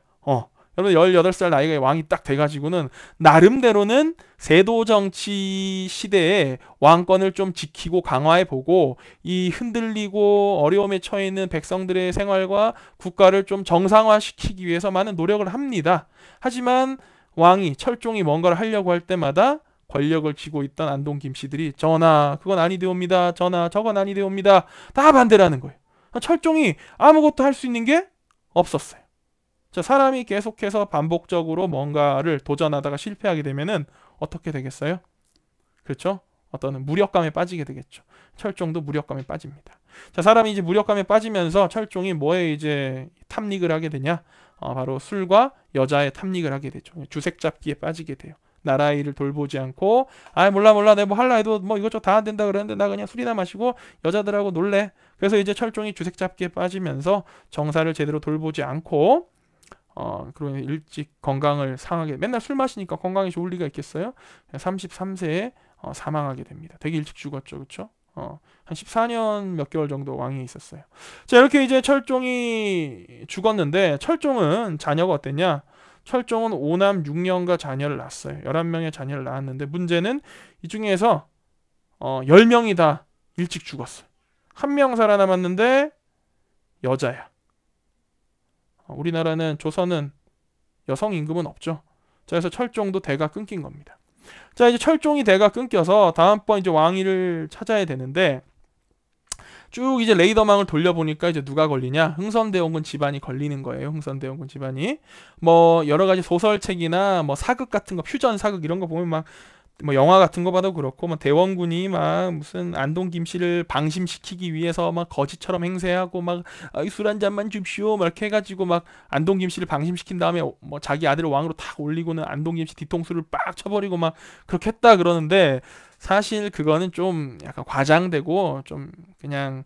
여러분 18살 나이가 왕이 딱 돼가지고는 나름대로는 세도 정치 시대에 왕권을 좀 지키고 강화해보고 이 흔들리고 어려움에 처해 있는 백성들의 생활과 국가를 좀 정상화시키기 위해서 많은 노력을 합니다. 하지만 왕이 철종이 뭔가를 하려고 할 때마다 권력을 쥐고 있던 안동 김씨들이 전하 그건 아니되옵니다. 전하 저건 아니되옵니다. 다 반대를 하는 거예요. 철종이 아무것도 할 수 있는 게 없었어요. 자, 사람이 계속해서 반복적으로 뭔가를 도전하다가 실패하게 되면은 어떻게 되겠어요? 그렇죠? 어떤 무력감에 빠지게 되겠죠. 철종도 무력감에 빠집니다. 자, 사람이 이제 무력감에 빠지면서 철종이 뭐에 이제 탐닉을 하게 되냐? 바로 술과 여자의 탐닉을 하게 되죠. 주색 잡기에 빠지게 돼요. 나라 일을 돌보지 않고 몰라 내가 할라 해도 이것저것 다 안 된다 그러는데 나 그냥 술이나 마시고 여자들하고 놀래. 그래서 이제 철종이 주색 잡기에 빠지면서 정사를 제대로 돌보지 않고 그러면 일찍 건강을 상하게 맨날 술 마시니까 건강이 좋을 리가 있겠어요? 33세에 사망하게 됩니다. 되게 일찍 죽었죠. 그렇죠? 한 14년 몇 개월 정도 왕위에 있었어요. 자, 이렇게 이제 철종이 죽었는데 철종은 자녀가 어땠냐? 철종은 5남 6년과 자녀를 낳았어요. 11명의 자녀를 낳았는데 문제는 이 중에서 10명이 다 일찍 죽었어요. 1명 살아남았는데 여자야. 우리나라는 조선은 여성 임금은 없죠. 자, 그래서 철종도 대가 끊긴 겁니다. 자, 이제 철종이 대가 끊겨서 다음번 이제 왕위를 찾아야 되는데 쭉 이제 레이더망을 돌려보니까 이제 누가 걸리냐? 흥선대원군 집안이 걸리는 거예요. 흥선대원군 집안이 여러 가지 소설책이나 사극 같은 거 퓨전 사극 이런 거 보면 막 뭐 영화 같은 거 봐도 그렇고 뭐 대원군이 막 무슨 안동 김씨를 방심시키기 위해서 막 거지처럼 행세하고 막 술 한 잔만 줍시오 막 이렇게 해가지고 막 안동 김씨를 방심시킨 다음에 뭐 자기 아들을 왕으로 탁 올리고는 안동 김씨 뒤통수를 빡 쳐버리고 막 그렇게 했다 그러는데 사실 그거는 좀 약간 과장되고 좀 그냥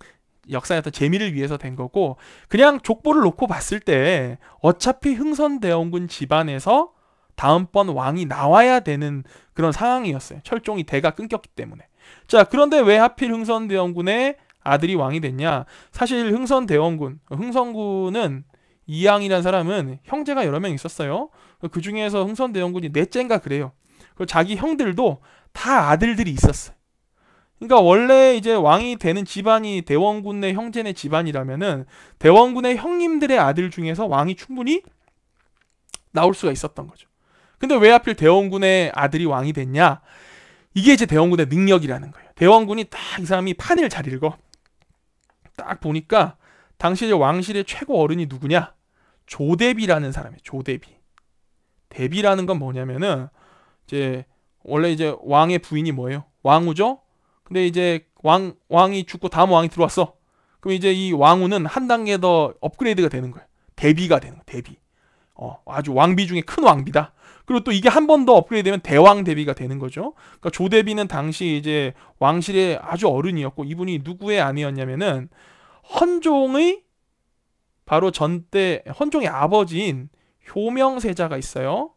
역사의 어떤 재미를 위해서 된 거고 그냥 족보를 놓고 봤을 때 어차피 흥선대원군 집안에서 다음번 왕이 나와야 되는 그런 상황이었어요. 철종이 대가 끊겼기 때문에. 자, 그런데 왜 하필 흥선대원군의 아들이 왕이 됐냐? 사실 흥선군은 이양이라는 사람은 형제가 여러 명 있었어요. 그 중에서 흥선대원군이 넷째인가 그래요. 그리고 자기 형들도 다 아들들이 있었어요. 그러니까 원래 이제 왕이 되는 집안이 대원군의 형제네 집안이라면은 대원군의 형님들의 아들 중에서 왕이 충분히 나올 수가 있었던 거죠. 근데 왜 하필 대원군의 아들이 왕이 됐냐? 이게 이제 대원군의 능력이라는 거예요. 대원군이 딱 이 사람이 판을 잘 읽어. 딱 보니까 당시 이제 왕실의 최고 어른이 누구냐? 조대비라는 사람이에요. 조대비. 대비라는 건 뭐냐면은 이제 원래 이제 왕의 부인이 뭐예요? 왕후죠? 근데 이제 왕이 죽고 다음 왕이 들어왔어. 그럼 이제 이 왕후는 한 단계 더 업그레이드가 되는 거예요. 대비가 되는 거예요. 대비. 아주 왕비 중에 큰 왕비다. 그리고 또 이게 한 번 더 업그레이드 되면 대왕 대비가 되는 거죠. 그러니까 조대비는 당시 이제 왕실의 아주 어른이었고 이분이 누구의 아내였냐면은 헌종의 바로 전때 헌종의 아버지인 효명세자가 있어요.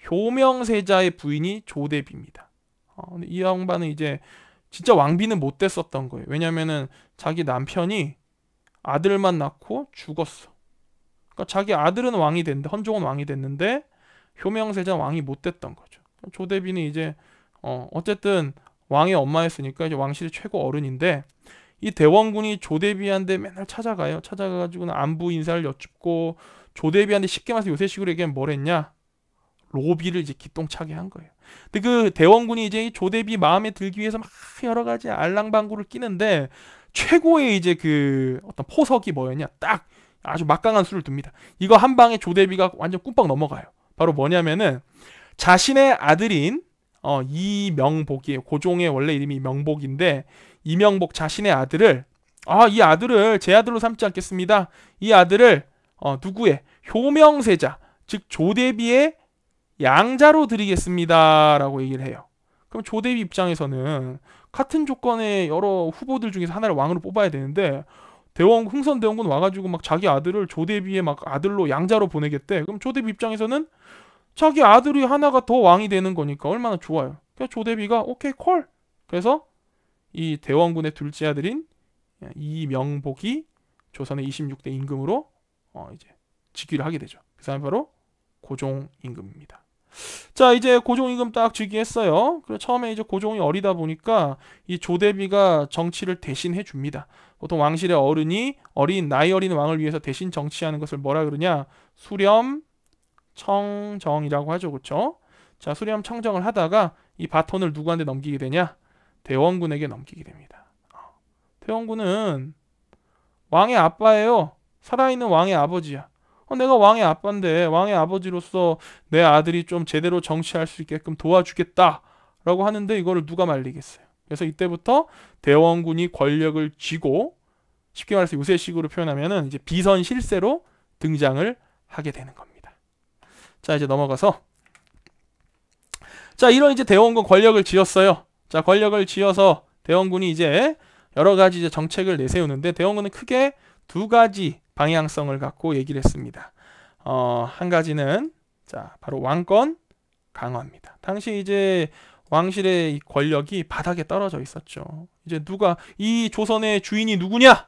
효명세자의 부인이 조대비입니다. 근데 이 양반은 이제 진짜 왕비는 못 됐었던 거예요. 왜냐면은 자기 남편이 아들만 낳고 죽었어. 그러니까 자기 아들은 왕이 됐는데 헌종은 왕이 됐는데 효명세자 왕이 못 됐던 거죠. 조대비는 이제 어쨌든 왕의 엄마였으니까 이제 왕실의 최고 어른인데 이 대원군이 조대비한테 맨날 찾아가요. 찾아가가지고는 안부 인사를 여쭙고 조대비한테 쉽게 말해서 요새식으로 얘기하면 뭘 했냐? 로비를 이제 기똥차게 한 거예요. 근데 그 대원군이 이제 이 조대비 마음에 들기 위해서 막 여러 가지 알랑방구를 끼는데 최고의 이제 그 어떤 포석이 뭐였냐? 딱 아주 막강한 수를 둡니다. 이거 한 방에 조대비가 완전 꿈뻑 넘어가요. 바로 뭐냐면은 자신의 아들인 이명복이에요. 고종의 원래 이름이 명복인데 이명복 자신의 아들을 이 아들을 제 아들로 삼지 않겠습니다. 이 아들을 누구의 효명세자 즉 조대비의 양자로 드리겠습니다라고 얘기를 해요. 그럼 조대비 입장에서는 같은 조건의 여러 후보들 중에서 하나를 왕으로 뽑아야 되는데 흥선대원군 와가지고 막 자기 아들을 조대비의 막 아들로 양자로 보내겠대. 그럼 조대비 입장에서는 자기 아들이 하나가 더 왕이 되는 거니까 얼마나 좋아요. 그래서 조대비가 오케이 콜. 그래서 이 대원군의 둘째 아들인 이명복이 조선의 26대 임금으로 이제 즉위를 하게 되죠. 그 사람이 바로 고종 임금입니다. 자, 이제 고종 임금 딱 즉위했어요. 그리고 처음에 이제 고종이 어리다 보니까 이 조대비가 정치를 대신 해줍니다. 보통 왕실의 나이 어린 왕을 위해서 대신 정치하는 것을 뭐라 그러냐? 수렴청정이라고 하죠. 그렇죠? 자, 수렴청정을 하다가 이 바톤을 누구한테 넘기게 되냐? 대원군에게 넘기게 됩니다. 대원군은 왕의 아빠예요. 살아있는 왕의 아버지야. 내가 왕의 아빠인데 왕의 아버지로서 내 아들이 좀 제대로 정치할 수 있게끔 도와주겠다라고 하는데 이거를 누가 말리겠어요. 그래서 이때부터 대원군이 권력을 쥐고 쉽게 말해서 요새식으로 표현하면은 이제 비선 실세로 등장을 하게 되는 겁니다. 자, 이제 넘어가서 자, 이런 이제 대원군 권력을 쥐었어요. 자, 권력을 쥐어서 대원군이 이제 여러 가지 이제 정책을 내세우는데 대원군은 크게 두 가지 방향성을 갖고 얘기를 했습니다. 한 가지는 자, 바로 왕권 강화입니다. 당시 이제 왕실의 권력이 바닥에 떨어져 있었죠. 이제 누가 이 조선의 주인이 누구냐?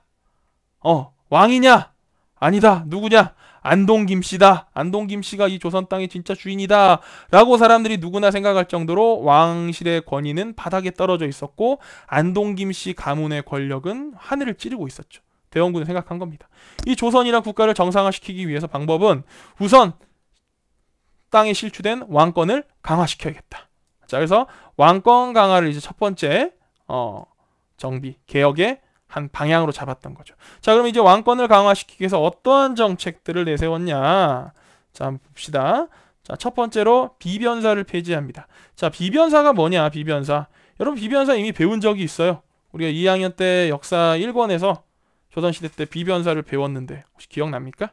왕이냐? 아니다. 누구냐? 안동 김씨다. 안동 김씨가 이 조선 땅의 진짜 주인이다. 라고 사람들이 누구나 생각할 정도로 왕실의 권위는 바닥에 떨어져 있었고 안동 김씨 가문의 권력은 하늘을 찌르고 있었죠. 대원군은 생각한 겁니다. 이 조선이란 국가를 정상화시키기 위해서 방법은 우선 땅에 실추된 왕권을 강화시켜야겠다. 자, 그래서 왕권 강화를 이제 첫 번째 정비, 개혁의 한 방향으로 잡았던 거죠. 자, 그럼 이제 왕권을 강화시키기 위해서 어떠한 정책들을 내세웠냐? 자, 한번 봅시다. 자, 첫 번째로 비변사를 폐지합니다. 자, 비변사가 뭐냐? 비변사. 여러분 비변사 이미 배운 적이 있어요. 우리가 2학년 때 역사 1권에서 조선시대 때 비변사를 배웠는데 혹시 기억납니까?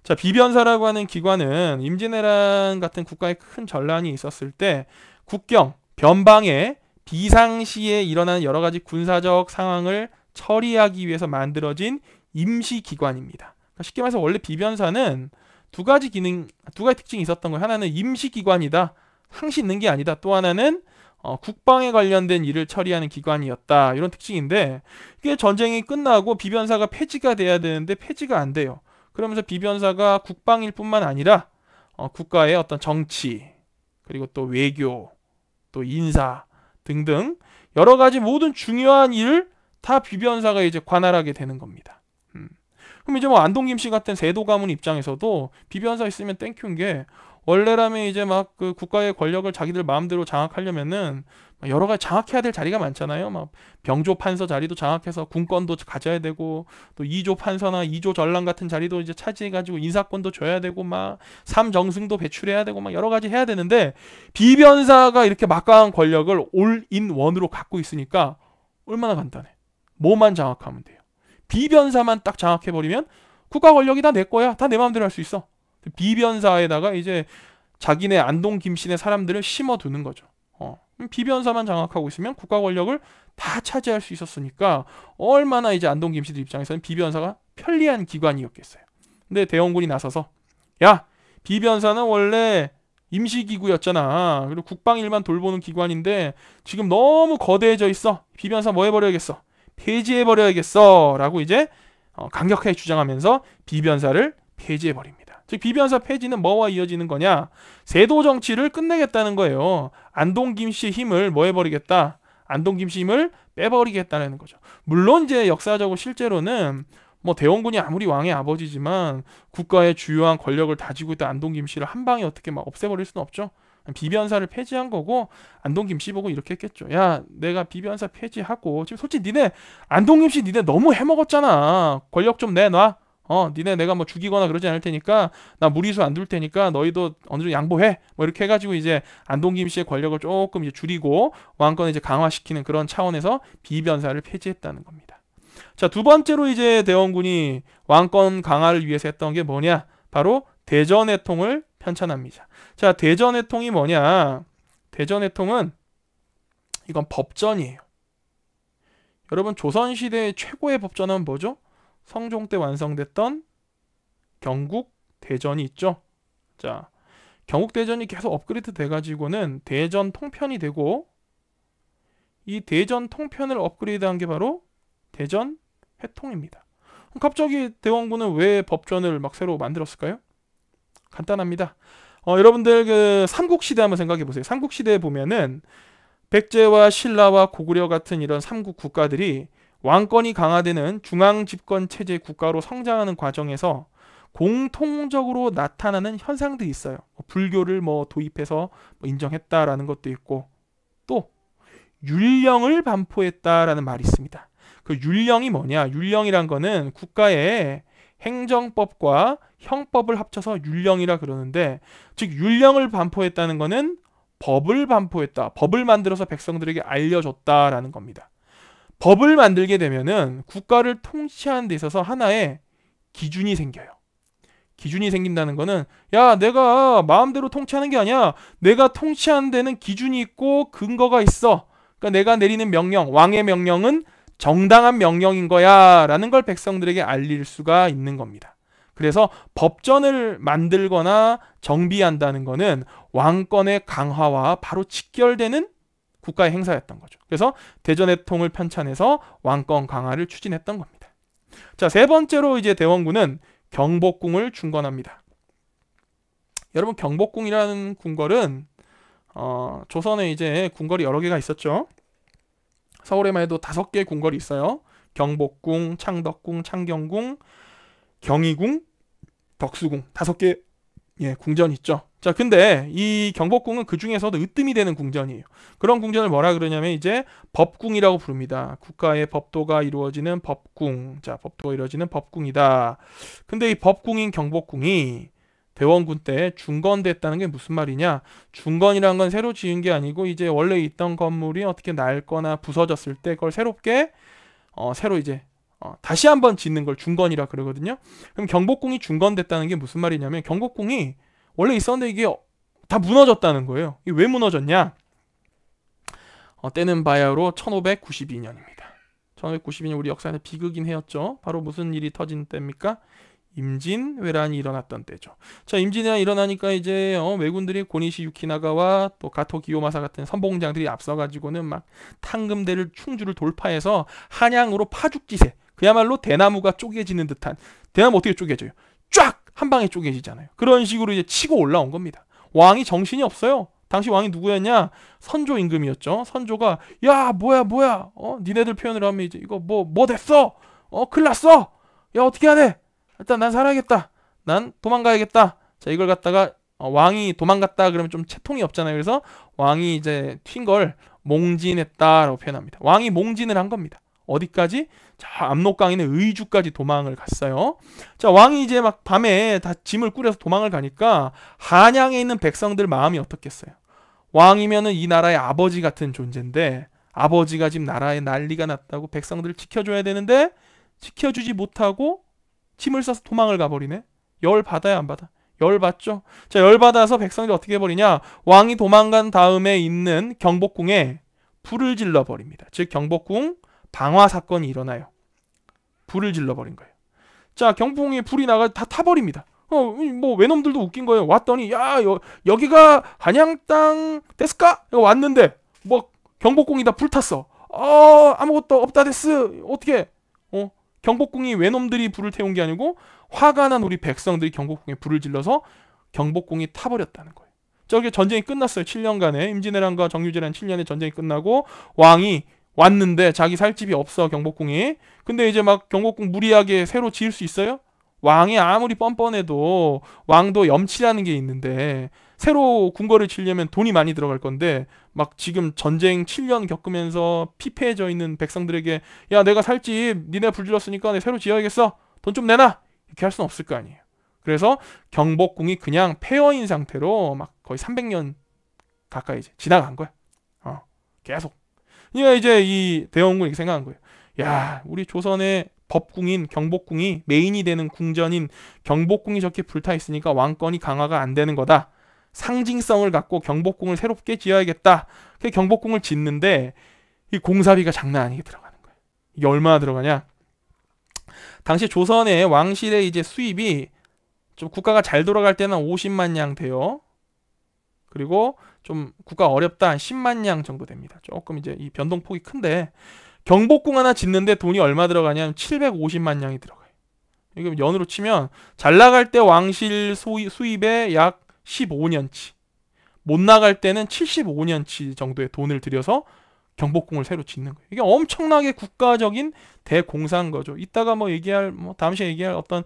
자, 비변사라고 하는 기관은 임진왜란 같은 국가에 큰 전란이 있었을 때 국경, 변방에 비상시에 일어나는 여러 가지 군사적 상황을 처리하기 위해서 만들어진 임시기관입니다. 그러니까 쉽게 말해서 원래 비변사는 두 가지 특징이 있었던 거예요. 하나는 임시기관이다. 항시 있는 게 아니다. 또 하나는 국방에 관련된 일을 처리하는 기관이었다. 이런 특징인데 이게 전쟁이 끝나고 비변사가 폐지가 돼야 되는데 폐지가 안 돼요. 그러면서 비변사가 국방일 뿐만 아니라 국가의 어떤 정치, 그리고 또 외교, 또 인사 등등 여러 가지 모든 중요한 일을 다 비변사가 이제 관할하게 되는 겁니다. 그럼 이제 뭐 안동김 씨 같은 세도 가문 입장에서도 비변사 있으면 땡큐인 게 원래라면 이제 막 그 국가의 권력을 자기들 마음대로 장악하려면은 여러 가지 장악해야 될 자리가 많잖아요. 막 병조 판서 자리도 장악해서 군권도 가져야 되고 또 2조 판서나 2조 전랑 같은 자리도 이제 차지해가지고 인사권도 줘야 되고 막 삼정승도 배출해야 되고 막 여러 가지 해야 되는데 비변사가 이렇게 막강한 권력을 올인원으로 갖고 있으니까 얼마나 간단해. 뭐만 장악하면 돼요. 비변사만 딱 장악해버리면 국가 권력이 다 내 거야. 다 내 마음대로 할 수 있어. 비변사에다가 이제 자기네 안동 김씨네 사람들을 심어두는 거죠. 비변사만 장악하고 있으면 국가 권력을 다 차지할 수 있었으니까 얼마나 이제 안동 김씨들 입장에서는 비변사가 편리한 기관이었겠어요. 근데 대원군이 나서서 야, 비변사는 원래 임시기구였잖아. 그리고 국방일만 돌보는 기관인데 지금 너무 거대해져 있어. 비변사 뭐 해버려야겠어? 폐지해버려야겠어. 라고 이제 강력하게 주장하면서 비변사를 폐지해버립니다. 즉 비변사 폐지는 뭐와 이어지는 거냐? 세도 정치를 끝내겠다는 거예요. 안동 김씨의 힘을 뭐 해버리겠다? 안동 김씨 힘을 빼버리겠다는 거죠. 물론 이제 역사적으로 실제로는 뭐 대원군이 아무리 왕의 아버지지만 국가의 주요한 권력을 다지고 있던 안동 김씨를 한 방에 어떻게 막 없애버릴 수는 없죠. 비변사를 폐지한 거고 안동 김씨 보고 이렇게 했겠죠. 야, 내가 비변사 폐지하고 지금 솔직히 니네 안동 김씨 니네 너무 해먹었잖아. 권력 좀 내놔. 니네 내가 뭐 죽이거나 그러지 않을 테니까 나 무리수 안 둘 테니까 너희도 어느 정도 양보해. 뭐 이렇게 해가지고 이제 안동 김씨의 권력을 조금 이제 줄이고 왕권을 이제 강화시키는 그런 차원에서 비변사를 폐지했다는 겁니다. 자, 두 번째로 이제 대원군이 왕권 강화를 위해서 했던 게 뭐냐? 바로 대전회통을 편찬합니다. 자, 대전회통이 뭐냐? 대전회통은 이건 법전이에요. 여러분 조선시대의 최고의 법전은 뭐죠? 성종 때 완성됐던 경국대전이 있죠. 자, 경국대전이 계속 업그레이드 돼가지고는 대전 통편이 되고 이 대전 통편을 업그레이드한 게 바로 대전 회통입니다. 갑자기 대원군은 왜 법전을 막 새로 만들었을까요? 간단합니다. 여러분들 그 삼국시대 한번 생각해 보세요. 삼국시대에 보면은 백제와 신라와 고구려 같은 이런 삼국 국가들이 왕권이 강화되는 중앙집권 체제 국가로 성장하는 과정에서 공통적으로 나타나는 현상들이 있어요. 불교를 뭐 도입해서 인정했다라는 것도 있고 또 율령을 반포했다라는 말이 있습니다. 그 율령이 뭐냐? 율령이란 거는 국가의 행정법과 형법을 합쳐서 율령이라 그러는데 즉 율령을 반포했다는 거는 법을 반포했다. 법을 만들어서 백성들에게 알려줬다라는 겁니다. 법을 만들게 되면은 국가를 통치하는 데 있어서 하나의 기준이 생겨요. 기준이 생긴다는 거는 야, 내가 마음대로 통치하는 게 아니야. 내가 통치하는 데는 기준이 있고 근거가 있어. 그러니까 내가 내리는 명령, 왕의 명령은 정당한 명령인 거야 라는 걸 백성들에게 알릴 수가 있는 겁니다. 그래서 법전을 만들거나 정비한다는 거는 왕권의 강화와 바로 직결되는 국가의 행사였던 거죠. 그래서 대전회통을 편찬해서 왕권 강화를 추진했던 겁니다. 자, 세 번째로 이제 대원군은 경복궁을 중건합니다. 여러분 경복궁이라는 궁궐은 조선에 이제 궁궐이 여러 개가 있었죠. 서울에만 해도 5개의 궁궐이 있어요. 경복궁, 창덕궁, 창경궁, 경희궁, 덕수궁 5개 궁전이 있죠. 자, 근데 이 경복궁은 그 중에서도 으뜸이 되는 궁전이에요. 그런 궁전을 뭐라 그러냐면 이제 법궁이라고 부릅니다. 국가의 법도가 이루어지는 법궁. 자, 법도가 이루어지는 법궁이다. 근데 이 법궁인 경복궁이 대원군 때 중건됐다는 게 무슨 말이냐? 중건이란 건 새로 지은 게 아니고 이제 원래 있던 건물이 어떻게 낡거나 부서졌을 때 그걸 새롭게 새로 이제 다시 한번 짓는 걸 중건이라 그러거든요. 그럼 경복궁이 중건됐다는 게 무슨 말이냐면 경복궁이 원래 있었는데 이게 다 무너졌다는 거예요. 이게 왜 무너졌냐? 때는 바야흐로 1592년입니다. 1592년 우리 역사에서 비극인 해였죠. 바로 무슨 일이 터진 때입니까? 임진왜란이 일어났던 때죠. 자, 임진왜란이 일어나니까 이제 왜군들이 고니시 유키나가와 또 가토 기요마사 같은 선봉장들이 앞서가지고는 막 탕금대를 충주를 돌파해서 한양으로 파죽지세, 그야말로 대나무가 쪼개지는 듯한, 대나무 어떻게 쪼개져요? 쫙! 한 방에 쪼개지잖아요. 그런 식으로 이제 치고 올라온 겁니다. 왕이 정신이 없어요. 당시 왕이 누구였냐? 선조 임금이었죠. 선조가 야 뭐야 니네들 표현을 하면 이제 이거 뭐 됐어? 큰일 났어. 야 어떻게 해야 돼? 일단 난 살아야겠다. 난 도망가야겠다. 자, 이걸 갖다가 왕이 도망갔다 그러면 좀 채통이 없잖아요. 그래서 왕이 이제 튄 걸 몽진했다라고 표현합니다. 왕이 몽진을 한 겁니다. 어디까지? 자, 압록강에 있는 의주까지 도망을 갔어요. 자, 왕이 이제 막 밤에 다 짐을 꾸려서 도망을 가니까 한양에 있는 백성들 마음이 어떻겠어요? 왕이면은 이 나라의 아버지 같은 존재인데 아버지가 지금 나라에 난리가 났다고 백성들을 지켜줘야 되는데 지켜주지 못하고 짐을 싸서 도망을 가버리네. 열 받아야 안 받아? 열 받죠. 자, 열 받아서 백성들이 어떻게 해버리냐? 왕이 도망간 다음에 있는 경복궁에 불을 질러 버립니다. 즉 경복궁 방화 사건이 일어나요. 불을 질러 버린 거예요. 자, 경복궁에 불이 나가 다 타버립니다. 뭐 외놈들도 웃긴 거예요. 왔더니 야 여기가 한양 땅 됐을까? 왔는데 뭐 경복궁이 다 불탔어. 아무것도 없다 됐스. 어떻게? 경복궁이 외놈들이 불을 태운 게 아니고 화가 난 우리 백성들이 경복궁에 불을 질러서 경복궁이 타버렸다는 거예요. 저게 전쟁이 끝났어요. 7년간에 임진왜란과 정유재란 7년의 전쟁이 끝나고 왕이 왔는데 자기 살 집이 없어 경복궁이. 근데 이제 막 경복궁 무리하게 새로 지을 수 있어요? 왕이 아무리 뻔뻔해도 왕도 염치라는 게 있는데 새로 궁궐을 지으려면 돈이 많이 들어갈 건데 막 지금 전쟁 7년 겪으면서 피폐해져 있는 백성들에게 야 내가 살 집 니네 불질렀으니까 내가 새로 지어야겠어. 돈 좀 내놔. 이렇게 할 수는 없을 거 아니에요. 그래서 경복궁이 그냥 폐허인 상태로 막 거의 300년 가까이 이제 지나간 거야. 계속. 그러니까 이제 이 대원군이 생각한 거예요. 야 우리 조선의 법궁인 경복궁이 메인이 되는 궁전인 경복궁이 저렇게 불타 있으니까 왕권이 강화가 안 되는 거다. 상징성을 갖고 경복궁을 새롭게 지어야겠다. 그 경복궁을 짓는데 이 공사비가 장난 아니게 들어가는 거예요. 이게 얼마나 들어가냐? 당시 조선의 왕실의 이제 수입이 좀 국가가 잘 돌아갈 때는 50만 냥 돼요. 그리고 좀 국가 어렵다 한 10만 냥 정도 됩니다. 조금 이제 이 변동폭이 큰데 경복궁 하나 짓는데 돈이 얼마 들어가냐면 750만 냥이 들어가요. 이거 연으로 치면 잘 나갈 때 왕실 수입의 약 15년치, 못 나갈 때는 75년치 정도의 돈을 들여서 경복궁을 새로 짓는 거예요. 이게 엄청나게 국가적인 대공사인 거죠. 이따가 다음 시간에 얘기할 어떤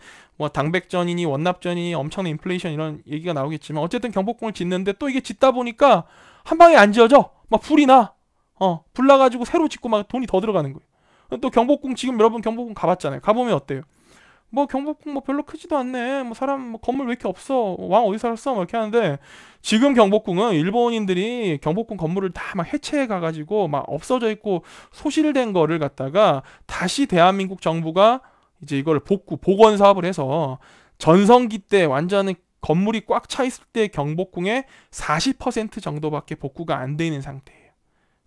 당백전이니 원납전이니 엄청난 인플레이션 이런 얘기가 나오겠지만 어쨌든 경복궁을 짓는데 또 이게 짓다 보니까 한 방에 안 지어져. 막 불이 나. 불 나가지고 새로 짓고 막 돈이 더 들어가는 거예요. 또 경복궁 지금 여러분 경복궁 가봤잖아요. 가보면 어때요? 경복궁 별로 크지도 않네. 사람 건물 왜 이렇게 없어? 왕 어디 살았어? 이렇게 하는데 지금 경복궁은 일본인들이 경복궁 건물을 다 막 해체해 가가지고 막 없어져 있고 소실된 거를 갖다가 다시 대한민국 정부가 이제 이걸 복원 사업을 해서 전성기 때 완전히 건물이 꽉 차 있을 때 경복궁의 40% 정도밖에 복구가 안 돼 있는 상태예요.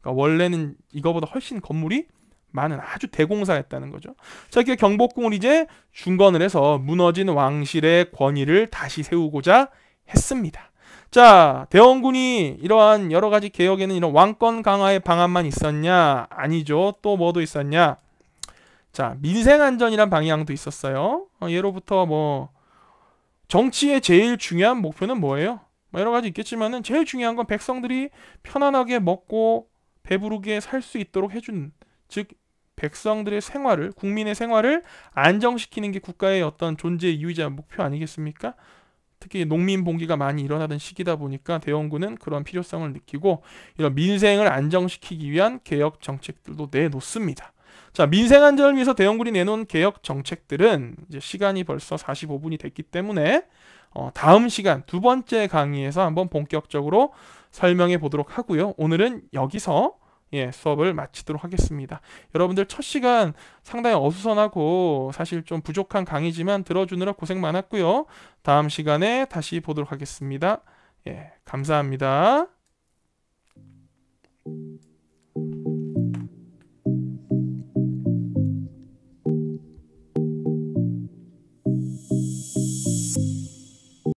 그러니까 원래는 이거보다 훨씬 건물이 많은 아주 대공사였다는 거죠. 자, 이렇게 경복궁을 이제 중건을 해서 무너진 왕실의 권위를 다시 세우고자 했습니다. 자, 대원군이 이러한 여러 가지 개혁에는 이런 왕권 강화의 방안만 있었냐? 아니죠. 또 뭐도 있었냐? 자, 민생안전이란 방향도 있었어요. 예로부터 정치의 제일 중요한 목표는 뭐예요? 여러 가지 있겠지만은 제일 중요한 건 백성들이 편안하게 먹고 배부르게 살 수 있도록 해준, 즉 백성들의 생활을, 국민의 생활을 안정시키는 게 국가의 어떤 존재 이유이자 목표 아니겠습니까? 특히 농민 봉기가 많이 일어나던 시기다 보니까 대원군은 그런 필요성을 느끼고 이런 민생을 안정시키기 위한 개혁 정책들도 내놓습니다. 자, 민생 안전을 위해서 대형군이 내놓은 개혁 정책들은 이제 시간이 벌써 45분이 됐기 때문에 다음 시간 두 번째 강의에서 한번 본격적으로 설명해 보도록 하고요. 오늘은 여기서 수업을 마치도록 하겠습니다. 여러분들 첫 시간 상당히 어수선하고 사실 좀 부족한 강의지만 들어주느라 고생 많았고요. 다음 시간에 다시 보도록 하겠습니다. 감사합니다.